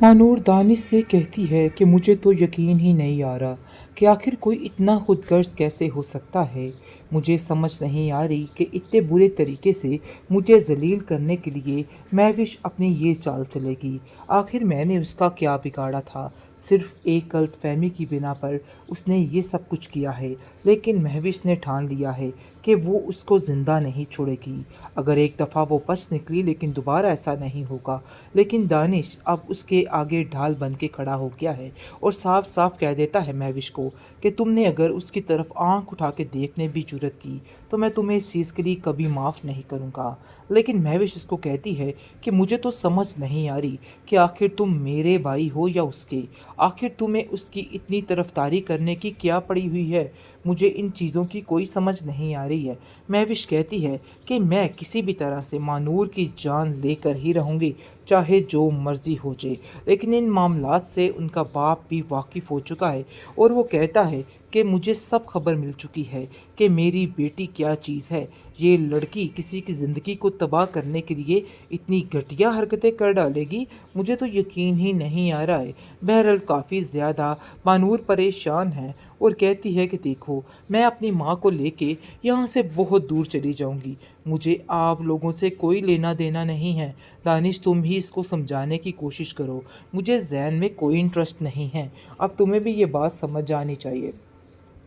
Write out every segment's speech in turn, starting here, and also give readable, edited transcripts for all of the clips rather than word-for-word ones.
मानूर दानिश से कहती है कि मुझे तो यकीन ही नहीं आ रहा कि आखिर कोई इतना खुदगर्ज कैसे हो सकता है। मुझे समझ नहीं आ रही कि इतने बुरे तरीके से मुझे जलील करने के लिए महविश अपनी ये चाल चलेगी। आखिर मैंने उसका क्या बिगाड़ा था? सिर्फ एक गलतफहमी की बिना पर उसने ये सब कुछ किया है। लेकिन महविश ने ठान लिया है कि वो उसको ज़िंदा नहीं छोड़ेगी। अगर एक दफ़ा वो बच निकली लेकिन दोबारा ऐसा नहीं होगा। लेकिन दानिश अब उसके आगे ढाल बन के खड़ा हो गया है और साफ साफ कह देता है महविश को कि तुमने अगर उसकी तरफ आंख उठा के देखने भी जुर्रत की तो मैं तुम्हें इस चीज़ के लिए कभी माफ़ नहीं करूँगा। लेकिन महविश उसको कहती है कि मुझे तो समझ नहीं आ रही कि आखिर तुम मेरे भाई हो या उसके। आखिर तुम्हें उसकी इतनी तरफदारी करने की क्या पड़ी हुई है? मुझे इन चीज़ों की कोई समझ नहीं आ रही है। महविश कहती है कि मैं किसी भी तरह से मानूर की जान लेकर ही रहूँगी, चाहे जो मर्जी हो जाए। लेकिन इन मामलात से उनका बाप भी वाकिफ़ हो चुका है और वो कहता है कि मुझे सब खबर मिल चुकी है कि मेरी बेटी क्या चीज़ है। ये लड़की किसी की ज़िंदगी को तबाह करने के लिए इतनी घटिया हरकतें कर डालेगी, मुझे तो यकीन ही नहीं आ रहा है। बहरहाल काफ़ी ज़्यादा मानूर परेशान है और कहती है कि देखो, मैं अपनी माँ को लेके यहाँ से बहुत दूर चली जाऊँगी। मुझे आप लोगों से कोई लेना देना नहीं है। दानिश, तुम ही इसको समझाने की कोशिश करो। मुझे ज़ैन में कोई इंटरेस्ट नहीं है। अब तुम्हें भी ये बात समझ आनी चाहिए।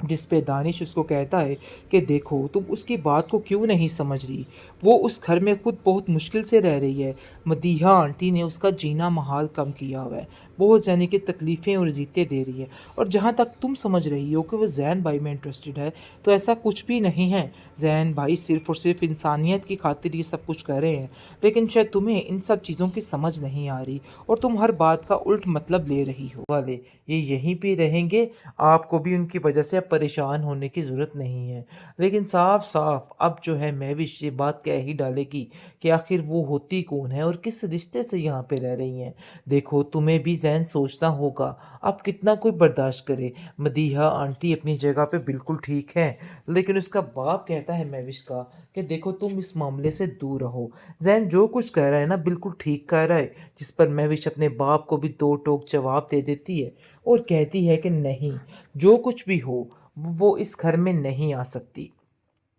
जिस पे दानिश उसको कहता है कि देखो, तुम उसकी बात को क्यों नहीं समझ रही? वो उस घर में खुद बहुत मुश्किल से रह रही है। मदीहा आंटी ने उसका जीना महाल कम किया हुआ है। बहुत यानी कि तकलीफ़ें और ज़िद्दें दे रही है। और जहाँ तक तुम समझ रही हो कि वो ज़ैन भाई में इंटरेस्टेड है, तो ऐसा कुछ भी नहीं है। ज़ैन भाई सिर्फ़ और सिर्फ़ इंसानियत की खातिर ये सब कुछ कर रहे हैं। लेकिन शायद तुम्हें इन सब चीज़ों की समझ नहीं आ रही और तुम हर बात का उल्ट मतलब ले रही हो। वाले ये यहीं पे रहेंगे, आपको भी उनकी वजह से अब परेशान होने की ज़रूरत नहीं है। लेकिन साफ-साफ अब जो है महविश ये बात कह ही डालेगी कि आखिर वो होती कौन है और किस रिश्ते से यहाँ पे रह रही हैं। देखो, तुम्हें भी ज़हन सोचना होगा, अब कितना कोई बर्दाश्त करे। मदीहा आंटी अपनी जगह पे बिल्कुल ठीक है, लेकिन उसका बाप कहता है महविश का कि देखो, तुम इस मामले से दूर रहो। ज़ैन जो कुछ कह रहा है ना, बिल्कुल ठीक कह रहा है। जिस पर महविश अपने बाप को भी दो टोक जवाब दे देती है और कहती है कि नहीं, जो कुछ भी हो वो इस घर में नहीं आ सकती।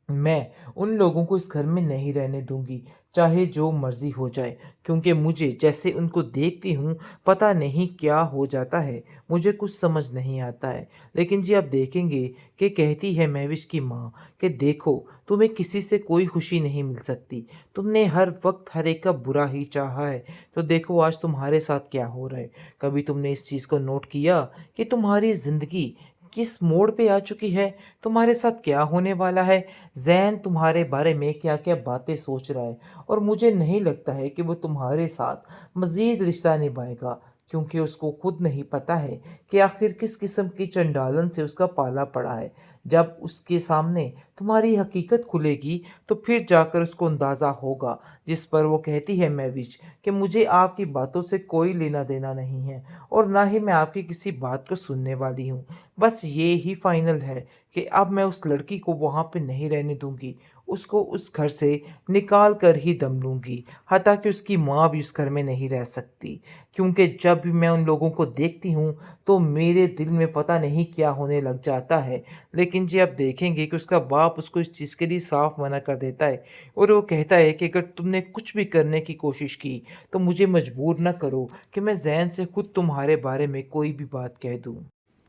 मैं उन लोगों को इस घर में नहीं रहने दूंगी, चाहे जो मर्जी हो जाए, क्योंकि मुझे जैसे उनको देखती हूँ पता नहीं क्या हो जाता है। मुझे कुछ समझ नहीं आता है। लेकिन जी, आप देखेंगे कि कहती है महविश की माँ कि देखो, तुम्हें किसी से कोई खुशी नहीं मिल सकती। तुमने हर वक्त हर एक का बुरा ही चाहा है, तो देखो आज तुम्हारे साथ क्या हो रहा है। कभी तुमने इस चीज़ को नोट किया कि तुम्हारी ज़िंदगी किस मोड़ पे आ चुकी है? तुम्हारे साथ क्या होने वाला है? ज़ैन तुम्हारे बारे में क्या-क्या बातें सोच रहा है और मुझे नहीं लगता है कि वो तुम्हारे साथ मज़ीद रिश्ता निभाएगा, क्योंकि उसको खुद नहीं पता है कि आखिर किस किस्म की चंडालन से उसका पाला पड़ा है। जब उसके सामने तुम्हारी हकीकत खुलेगी तो फिर जाकर उसको अंदाज़ा होगा। जिस पर वो कहती है महविश कि मुझे आपकी बातों से कोई लेना-देना नहीं है और ना ही मैं आपकी किसी बात को सुनने वाली हूँ। बस ये ही फ़ाइनल है कि अब मैं उस लड़की को वहाँ पे नहीं रहने दूँगी। उसको उस घर से निकाल कर ही दम लूँगी। हालाँकि उसकी माँ भी उस घर में नहीं रह सकती, क्योंकि जब भी मैं उन लोगों को देखती हूँ, तो मेरे दिल में पता नहीं क्या होने लग जाता है। लेकिन जी, आप देखेंगे कि उसका बाप उसको इस चीज़ के लिए साफ मना कर देता है और वो कहता है कि अगर तुमने कुछ भी करने की कोशिश की, तो मुझे मजबूर ना करो कि मैं ज़ैन से खुद तुम्हारे बारे में कोई भी बात कह दूँ।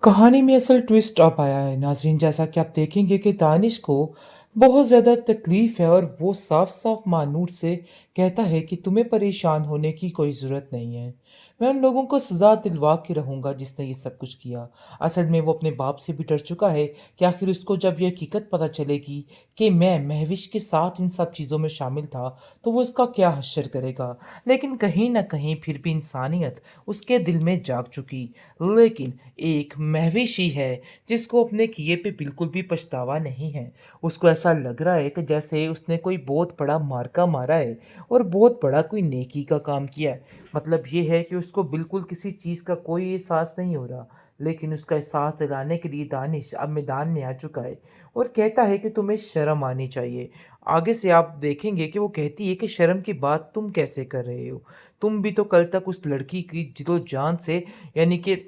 कहानी में असल ट्विस्ट अब आया है नाज़रीन, जैसा कि आप देखेंगे कि दानिश को बहुत ज़्यादा तकलीफ़ है और वो साफ-साफ मानूर से कहता है कि तुम्हें परेशान होने की कोई ज़रूरत नहीं है। मैं उन लोगों को सज़ा दिलवा के रहूँगा जिसने ये सब कुछ किया। असल में वो अपने बाप से भी डर चुका है कि आखिर उसको जब ये हकीकत पता चलेगी कि मैं महविश के साथ इन सब चीज़ों में शामिल था, तो वो उसका क्या हश्र करेगा। लेकिन कहीं न कहीं फिर भी इंसानियत उसके दिल में जाग चुकी। लेकिन एक महविश ही है जिसको अपने किए पे बिल्कुल भी पछतावा नहीं है। उसको ऐसा ऐसा लग रहा है कि जैसे उसने कोई बहुत बड़ा मार्का मारा है और बहुत बड़ा कोई नेकी का काम किया है। मतलब ये है कि उसको बिल्कुल किसी चीज़ का कोई एहसास नहीं हो रहा, लेकिन उसका एहसास दिलाने के लिए दानिश अब मैदान में आ चुका है और कहता है कि तुम्हें शर्म आनी चाहिए। आगे से आप देखेंगे कि वो कहती है कि शर्म की बात तुम कैसे कर रहे हो? तुम भी तो कल तक उस लड़की की जिदो-जान से यानी कि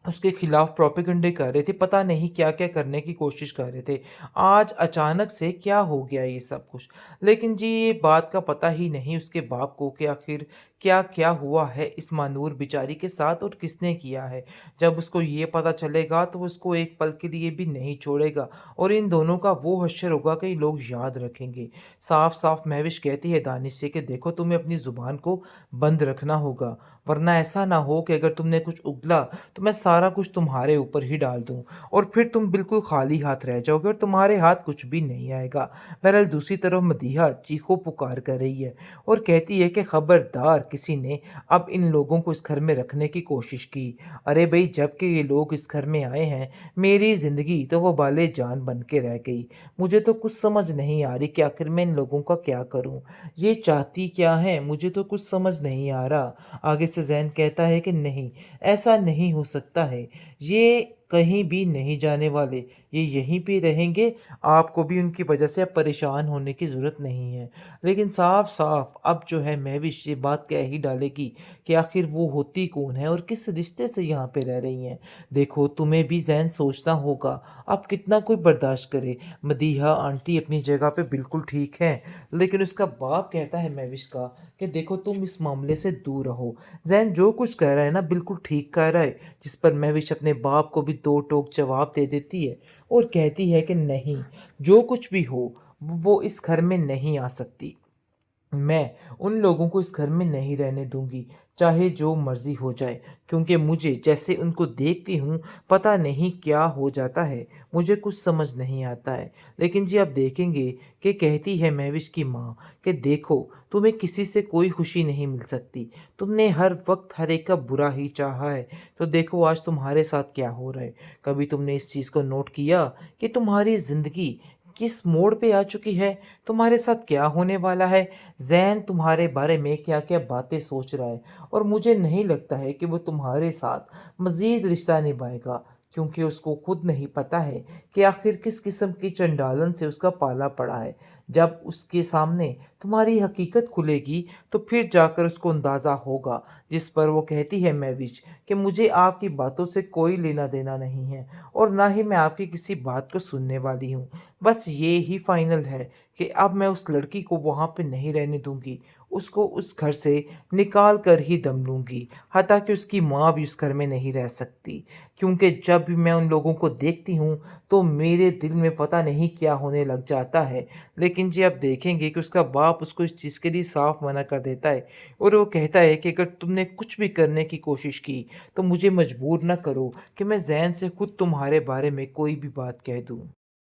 उसके खिलाफ प्रोपेगेंडे कर रहे थे, पता नहीं क्या-क्या करने की कोशिश कर रहे थे। आज अचानक से क्या हो गया ये सब कुछ? लेकिन जी ये बात का पता ही नहीं उसके बाप को कि आखिर क्या-क्या हुआ है इस मानूर बेचारी के साथ और किसने किया है। जब उसको ये पता चलेगा तो वो उसको एक पल के लिए भी नहीं छोड़ेगा और इन दोनों का वो हश्र होगा कि लोग याद रखेंगे। साफ-साफ महविश कहती है दानिश से कि देखो तुम्हें अपनी ज़ुबान को बंद रखना होगा, वरना ऐसा ना हो कि अगर तुमने कुछ उगला तो मैं सारा कुछ तुम्हारे ऊपर ही डाल दूँ और फिर तुम बिल्कुल खाली हाथ रह जाओगे और तुम्हारे हाथ कुछ भी नहीं आएगा। बहरहाल दूसरी तरफ मदीहा चीखो-पुकार कर रही है और कहती है कि खबरदार किसी ने अब इन लोगों को इस घर में रखने की कोशिश की। अरे भई जब के ये लोग इस घर में आए हैं, मेरी ज़िंदगी तो वबाले जान बन के रह गई। मुझे तो कुछ समझ नहीं आ रही कि आखिर मैं इन लोगों का क्या करूँ? ये चाहती क्या हैं? मुझे तो कुछ समझ नहीं आ रहा। आगे से ज़ैन कहता है कि नहीं, ऐसा नहीं हो सकता है। ये कहीं भी नहीं जाने वाले, ये यहीं पे रहेंगे, आपको भी उनकी वजह से अब परेशान होने की ज़रूरत नहीं है। लेकिन साफ-साफ अब जो है महविश ये बात कह ही डालेगी कि आखिर वो होती कौन है और किस रिश्ते से यहाँ पे रह रही हैं। देखो तुम्हें भी ज़हन सोचना होगा, अब कितना कोई बर्दाश्त करे। मदीहा आंटी अपनी जगह पे बिल्कुल ठीक है, लेकिन उसका बाप कहता है महविश का कि देखो तुम इस मामले से दूर रहो। ज़ैन जो कुछ कह रहा है ना बिल्कुल ठीक कह रहा है, जिस पर महविश अपने बाप को भी दो टोक जवाब दे देती है और कहती है कि नहीं, जो कुछ भी हो, वो इस घर में नहीं आ सकती। मैं उन लोगों को इस घर में नहीं रहने दूँगी, चाहे जो मर्ज़ी हो जाए, क्योंकि मुझे जैसे उनको देखती हूँ, पता नहीं क्या हो जाता है, मुझे कुछ समझ नहीं आता है। लेकिन जी आप देखेंगे कि कहती है महविश की माँ कि देखो, तुम्हें किसी से कोई खुशी नहीं मिल सकती, तुमने हर वक़्त हर एक का बुरा ही चाहा है, तो देखो आज तुम्हारे साथ क्या हो रहा है। कभी तुमने इस चीज़ को नोट किया कि तुम्हारी ज़िंदगी किस मोड़ पे आ चुकी है? तुम्हारे साथ क्या होने वाला है? ज़ैन तुम्हारे बारे में क्या-क्या बातें सोच रहा है और मुझे नहीं लगता है कि वो तुम्हारे साथ मज़ीद रिश्ता निभाएगा, क्योंकि उसको खुद नहीं पता है कि आखिर किस किस्म की चंडालन से उसका पाला पड़ा है। जब उसके सामने तुम्हारी हकीकत खुलेगी, तो फिर जाकर उसको अंदाज़ा होगा, जिस पर वो कहती है महविश कि मुझे आपकी बातों से कोई लेना-देना नहीं है और ना ही मैं आपकी किसी बात को सुनने वाली हूँ। बस ये ही फ़ाइनल है कि अब मैं उस लड़की को वहाँ पे नहीं रहने दूँगी, उसको उस घर से निकाल कर ही दम लूँगी, हत्ता कि उसकी माँ भी उस घर में नहीं रह सकती। क्योंकि जब भी मैं उन लोगों को देखती हूँ, तो मेरे दिल में पता नहीं क्या होने लग जाता है। लेकिन जी आप देखेंगे कि उसका बाप उसको इस चीज़ के लिए साफ मना कर देता है और वो कहता है कि अगर तुमने कुछ भी करने की कोशिश की, तो मुझे मजबूर ना करो कि मैं ज़ैन से खुद तुम्हारे बारे में कोई भी बात कह दूँ।